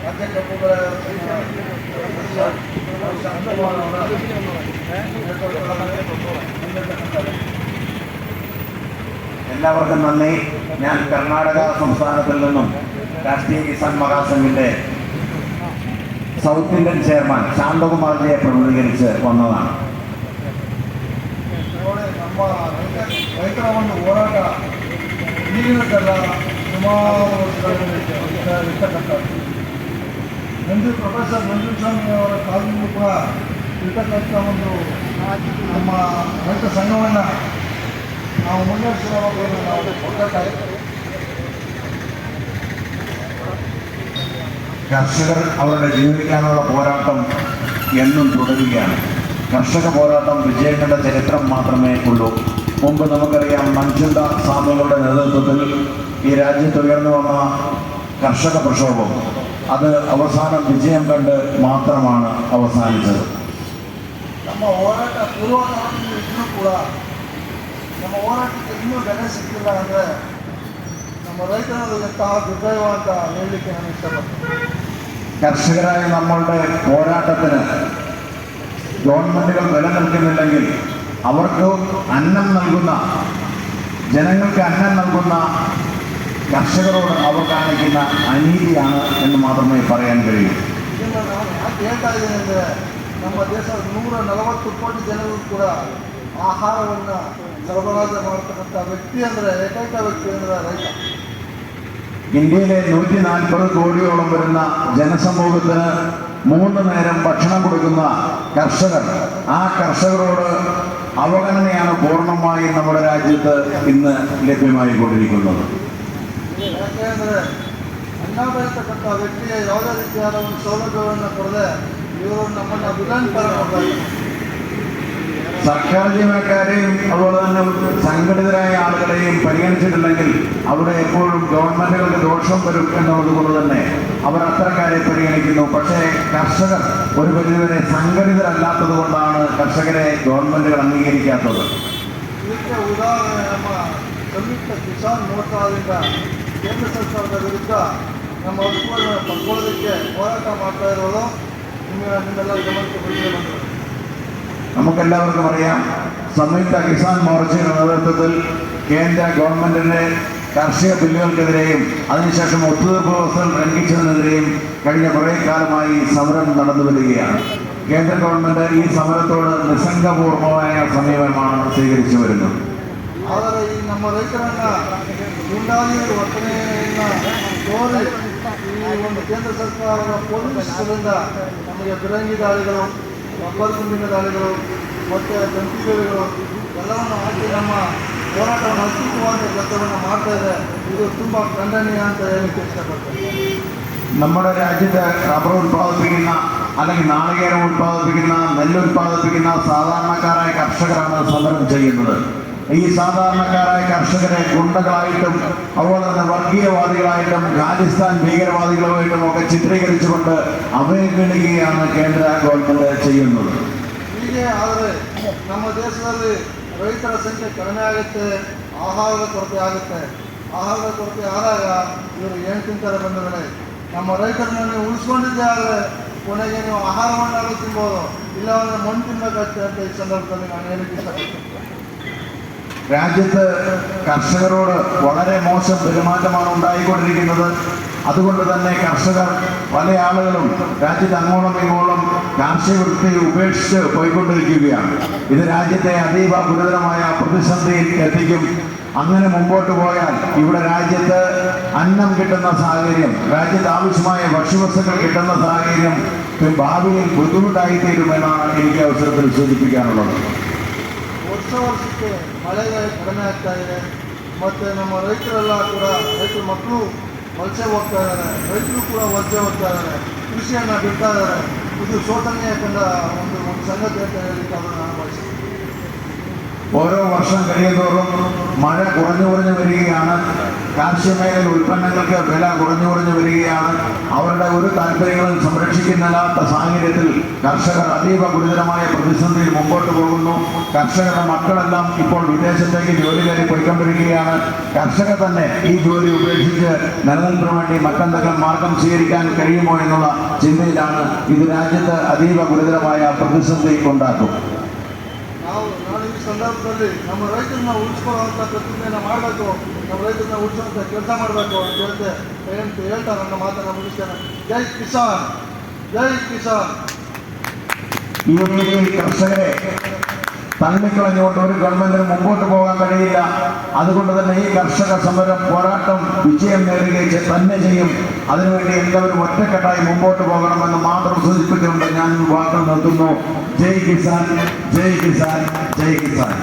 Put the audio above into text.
ಕಬ್ಬುಗಳ എല്ലാവർക്കും നന്ദി. ഞാൻ കർണാടക സംസ്ഥാനത്തിൽ നിന്നും രാഷ്ട്രീയ കിസാൻ മഹാസംഘിന്റെ സൗത്ത് ഇന്ത്യൻ ചെയർമാൻ ശാന്തകുമാർജിയെ പ്രതിനിധീകരിച്ച് വന്നതാണ്. ನಮ್ಮ ರೈತರ ಒಂದು ಹೋರಾಟ ಈಗಿನದ್ದಲ್ಲ, ಸುಮಾರು ಇರ್ತಕ್ಕಂಥದ್ದು. ಪ್ರೊಫೆಸರ್ ಮಂಜುಸ್ವಾಮಿ ಅವರ ಕಾಲದಲ್ಲೂ ಕೂಡ ಇರ್ತಕ್ಕಂಥ ಒಂದು ನಮ್ಮ ರೈತ ಸಂಘವನ್ನು ನಾವು ಮುನ್ನಡೆಸುವ ನಾವು ಒಗ್ಗಟ್ಟಾಯಿತು. കർഷകർ അവരുടെ ജീവിക്കാനുള്ള പോരാട്ടം എന്നും തുടരുകയാണ്. കർഷക പോരാട്ടം വിജയങ്ങളുടെ ചരിത്രം മാത്രമേ ഉള്ളൂ. മുമ്പ് നമുക്കറിയാം, മഞ്ചുണ്ട സ്വാമികളുടെ നേതൃത്വത്തിൽ ഈ രാജ്യത്ത് ഉയർന്നു വന്ന കർഷക പ്രക്ഷോഭം അത് അവസാനം വിജയം കണ്ട് മാത്രമാണ് അവസാനിച്ചത്. ನಮ್ಮ ಹೋರಾಟ ಪೂರ್ವಕಾಲದಲ್ಲೂ ಕೂಡ ನಮ್ಮ ಹೋರಾಟಕ್ಕೆ ಇನ್ನೂ ಬೆಲೆ ಸಿಕ್ಕಿಲ್ಲ ಅಂದರೆ ನಮ್ಮ ರೈತರಲ್ಲಿಂತಹ ದುರ್ದೈವ ಅಂತ ಹೇಳಲಿಕ್ಕೆ ನಾನು ಇಷ್ಟಪಡ್ತೀನಿ. കർഷകരായ നമ്മളുടെ പോരാട്ടത്തിന് ഗവൺമെൻറ്റുകൾ വില നൽകുന്നില്ലെങ്കിൽ അവർക്ക് അന്നം നൽകുന്ന, ജനങ്ങൾക്ക് അന്നം നൽകുന്ന കർഷകരോട് അവർ കാണിക്കുന്ന അനീതിയാണ് എന്ന് മാത്രമേ പറയാൻ കഴിയൂ. ಇದನ್ನು ನಾನು ಯಾಕೆ ಹೇಳ್ತಾ ಇದ್ದೀನಿ ಅಂದರೆ, ನಮ್ಮ ದೇಶದ 140 ಕೋಟಿ ಜನರು ಕೂಡ ಆಹಾರವನ್ನು ಸರಬರಾಜು ಮಾಡತಕ್ಕಂಥ ವ್ಯಕ್ತಿ ಅಂದರೆ, ಏಕೈಕ ವ್ಯಕ್ತಿ ಅಂದರೆ ರೈತ. ഇന്ത്യയിലെ 140 കോടിയോളം വരുന്ന ജനസമൂഹത്തിന് 3 നേരം ഭക്ഷണം കൊടുക്കുന്ന കർഷകർ, ആ കർഷകരോട് അവഗണനയാണ് പൂർണ്ണമായി നമ്മുടെ രാജ്യത്ത് ഇന്ന് ലഭ്യമായിക്കൊണ്ടിരിക്കുന്നത്. ಯಾಕೆಂದರೆ ಅನ್ನ ಬೆಳೀತಕ್ಕಂಥ ವ್ಯಕ್ತಿಗೆ ಯಾವುದೇ ರೀತಿಯಾದ ಒಂದು ಸೌಲಭ್ಯವನ್ನು ಕೊಡದೆ ಇವರು ನಮ್ಮನ್ನು ವಿಲನ್ ಥರ ನೋಡ್ತಾರೆ. സർക്കാർ ജീവനക്കാരെയും അതുപോലെ തന്നെ സംഘടിതരായ ആളുകളെയും പരിഗണിച്ചിട്ടില്ലെങ്കിൽ അവിടെ എപ്പോഴും ഗവൺമെൻറ്റുകൾക്ക് ദോഷം വരും എന്നുള്ളത് കൊണ്ട് തന്നെ അവർ അത്തരക്കാരെ പരിഗണിക്കുന്നു. പക്ഷേ കർഷകർ ഒരു പരിധിവരെ സംഘടിതരല്ലാത്തത് കൊണ്ടാണ് കർഷകരെ ഗവൺമെൻറ്റുകൾ അംഗീകരിക്കാത്തത്. ಇದಕ್ಕೆ ಉದಾಹರಣೆ ನಮ್ಮ ಸಂಯುಕ್ತ ಕಿಸಾನ್ ಮೋರ್ಚಾದಿಂದ ಕೇಂದ್ರ ಸರ್ಕಾರದ ವಿರುದ್ಧ ನಮ್ಮ ಹಕ್ಕುಗಳನ್ನು ಪಡ್ಕೊಳ್ಳೋದಕ್ಕೆ ಹೋರಾಟ ಮಾಡ್ತಾ ಇರೋದು ನಿಮ್ಮೆಲ್ಲ ಗಮನಕ್ಕೆ ಬಂದಿದೆ. നമുക്കെല്ലാവർക്കും അറിയാം, സംയുക്ത കിസാൻ മോർച്ചയുടെ നേതൃത്വത്തിൽ കേന്ദ്ര ഗവൺമെൻറ്റിൻ്റെ കാർഷിക ബില്ലുകൾക്കെതിരെയും അതിനുശേഷം ഒത്തുതീർപ്പ് വ്യവസ്ഥകൾ ലംഘിച്ചതിനെതിരെയും കഴിഞ്ഞ കുറേ കാലമായി സമരം നടന്നു വരികയാണ്. കേന്ദ്ര ഗവൺമെൻറ് ഈ സമരത്തോട് നിസ്സംഗപൂർവമായ സമീപനമാണ് സ്വീകരിച്ചു വരുന്നത്. ಆದರೆ ಈ ನಮ್ಮ ರೈತರನ್ನ ಗುಂಡಾಗಿ ವರ್ತನೆಯನ್ನು ತೋರಿ ಈ ಒಂದು ಕೇಂದ್ರ ಸರ್ಕಾರದ ಪೊಲೀಸರಿಂದ ನಮಗೆ ಫಿರಂಗಿ ದಾಳಿಗಳು, ರಬ್ಬರ್ ಗುಂಡಿನ ದಾಳಿಗಳು ಮತ್ತು ತಂತಿಗಳು ಎಲ್ಲವನ್ನು ಹಾಕಿ ನಮ್ಮ ಹೋರಾಟವನ್ನು ಅತ್ಯುತ್ತಮವಾದ ಕೆಲಸವನ್ನು ಮಾಡ್ತಾ ಇದೆ. ಇದು ತುಂಬ ಖಂಡನೀಯ ಅಂತ ಹೇಳಲಿಕ್ಕೆ ಇಷ್ಟಪಡ್ತೇನೆ. നമ്മുടെ രാജ്യത്ത് റബ്ബർ ഉൽപ്പാദിപ്പിക്കുന്ന അല്ലെങ്കിൽ നാളികേരം ഉൽപ്പാദിപ്പിക്കുന്ന, നെല്ല് ഉൽപ്പാദിപ്പിക്കുന്ന സാധാരണക്കാരായ കർഷകരാണ് സമരം ചെയ്യുന്നത്. ഈ സാധാരണക്കാരായ കർഷകരെ ഗുണ്ടകളായിട്ടും അതുപോലെ തന്നെ വർഗീയവാദികളായിട്ടും ഖാലിസ്ഥാൻ ഭീകരവാദികളുമായിട്ടും ഒക്കെ ചിത്രീകരിച്ചുകൊണ്ട് അവഹേളിക്കുകയാണ് കേന്ദ്ര ഗവൺമെൻറ് ചെയ്യുന്നത്. ಹೀಗೆ ಆದರೆ ನಮ್ಮ ದೇಶದಲ್ಲಿ ರೈತರ ಸಂಖ್ಯೆ ಕಡಿಮೆ ಆಗುತ್ತೆ, ಆಹಾರದ ಕೊರತೆ ಆಗುತ್ತೆ. ಆಹಾರದ ಕೊರತೆ ಆದಾಗ ಇವರು ಏನು ತಿಂತಾರೆ ಬಂಧುಗಳೇ? ನಮ್ಮ ರೈತರನ್ನ ನೀವು ಉಳಿಸ್ಕೊಂಡಿದ್ದೆ ಆದರೆ ಕೊನೆಗೆ ನೀವು ಆಹಾರವನ್ನಾದರೂ ತಿನ್ಬೋದು, ಇಲ್ಲವನ್ನ ಮಣ್ಣು ತಿನ್ನಬೇಕಾಗುತ್ತೆ ಅಂತ ಈ ಸಂದರ್ಭದಲ್ಲಿ ನಾನು ಹೇಳಕ್ಕೆ ಇಷ್ಟಪಡ್ತೀನಿ. രാജ്യത്ത് കർഷകരോട് വളരെ മോശം പെരുമാറ്റമാണ് ഉണ്ടായിക്കൊണ്ടിരിക്കുന്നത്. അതുകൊണ്ട് തന്നെ കർഷകർ പല ആളുകളും രാജ്യത്ത് അങ്ങോളം ഇങ്ങോളം കാർഷിക വൃത്തി ഉപേക്ഷിച്ച് പോയിക്കൊണ്ടിരിക്കുകയാണ്. ഇത് രാജ്യത്തെ അതീവ ഗുരുതരമായ പ്രതിസന്ധിയിൽ എത്തിക്കും. അങ്ങനെ മുമ്പോട്ട് പോയാൽ ഇവിടെ രാജ്യത്ത് അന്നം കിട്ടുന്ന സാഹചര്യം, രാജ്യത്ത് ആവശ്യമായ ഭക്ഷ്യവസ്തുക്കൾ കിട്ടുന്ന സാഹചര്യം ഭാവിയിൽ ബുദ്ധിമുട്ടായിത്തീരുമെന്നാണ് എനിക്ക് അവസരത്തിൽ സൂചിപ്പിക്കാനുള്ളത്. ವರ್ಷಕ್ಕೆ ಮಳೆ ಕಡಿಮೆ ಆಗ್ತಾ ಇದೆ ಮತ್ತು ನಮ್ಮ ರೈತರೆಲ್ಲ ಕೂಡ, ರೈತರ ಮಕ್ಕಳು ವಲಸೆ ಹೋಗ್ತಾ ಇದ್ದಾರೆ, ರೈತರು ಕೂಡ ವಲಸೆ ಹೋಗ್ತಾ ಇದ್ದಾರೆ, ಕೃಷಿಯನ್ನು ಬಿಡ್ತಾ ಇದ್ದಾರೆ. ಇದು ಶೋಚನೀಯ ಕಂಡ ಒಂದು ಸಂಗತಿ ಅಂತ ಹೇಳಲಿಕ್ಕೆ ಅದನ್ನು ನಾನು ಬಯಸ್ತೀನಿ. ഓരോ വർഷം കഴിയുന്തോറും മഴ കുറഞ്ഞു വരികയാണ്. കാർഷിക മേഖല ഉൽപ്പന്നങ്ങൾക്ക് വില കുറഞ്ഞു വരികയാണ്. അവരുടെ ഒരു താല്പര്യങ്ങളും സംരക്ഷിക്കുന്നില്ലാത്ത സാഹചര്യത്തിൽ കർഷകർ അതീവ ഗുരുതരമായ പ്രതിസന്ധിയിൽ മുമ്പോട്ട് പോകുന്നു. കർഷകരുടെ മക്കളെല്ലാം ഇപ്പോൾ വിദേശത്തേക്ക് ജോലി കയറി പോയിക്കൊണ്ടിരിക്കുകയാണ്. കർഷകർ തന്നെ ഈ ജോലി ഉപേക്ഷിച്ച് നിലനിൽപ്പിന് വേണ്ടി മറ്റെന്തെങ്കിലും മാർഗം സ്വീകരിക്കാൻ കഴിയുമോ എന്നുള്ള ചിന്തയിലാണ്. ഇത് രാജ്യത്ത് അതീവ ഗുരുതരമായ പ്രതിസന്ധി ഉണ്ടാക്കും. ನಾನು ಈ ಸಂದರ್ಭದಲ್ಲಿ ನಮ್ಮ ರೈತರನ್ನ ಉಳಿಸ್ಕೊಳ್ಳುವಂಥ ಪ್ರತಿಜ್ಞೆಯನ್ನು ಮಾಡಬೇಕು, ನಮ್ಮ ರೈತರನ್ನ ಉಳಿಸುವಂಥ ಕೆಲಸ ಮಾಡಬೇಕು ಅಂತ ಹೇಳ್ತಾ ನನ್ನ ಮಾತನ್ನು ಮುಗಿಸ್ತೇನೆ. ಜೈ ಕಿಸಾನ್, ಜೈ ಕಿಸಾನ್. ഈ രീതിയിൽ കർഷകരെ തള്ളിക്കളഞ്ഞുകൊണ്ട് ഒരു ഗവൺമെന്റിന് മുമ്പോട്ട് പോകാൻ കഴിയില്ല. അതുകൊണ്ട് തന്നെ ഈ കർഷക സമരം പോരാട്ടം വിജയം നേടുകയും തന്നെ ചെയ്യും. അതിനുവേണ്ടി എല്ലാവരും ഒറ്റക്കെട്ടായി മുമ്പോട്ട് പോകണമെന്ന് മാത്രം സൂചിപ്പിച്ചുകൊണ്ട് ഞാൻ വാക്കുകൾ നിർത്തുന്നു. ജയ് കിസാൻ, ജയ് കിസാൻ, ജയ് കിസാൻ.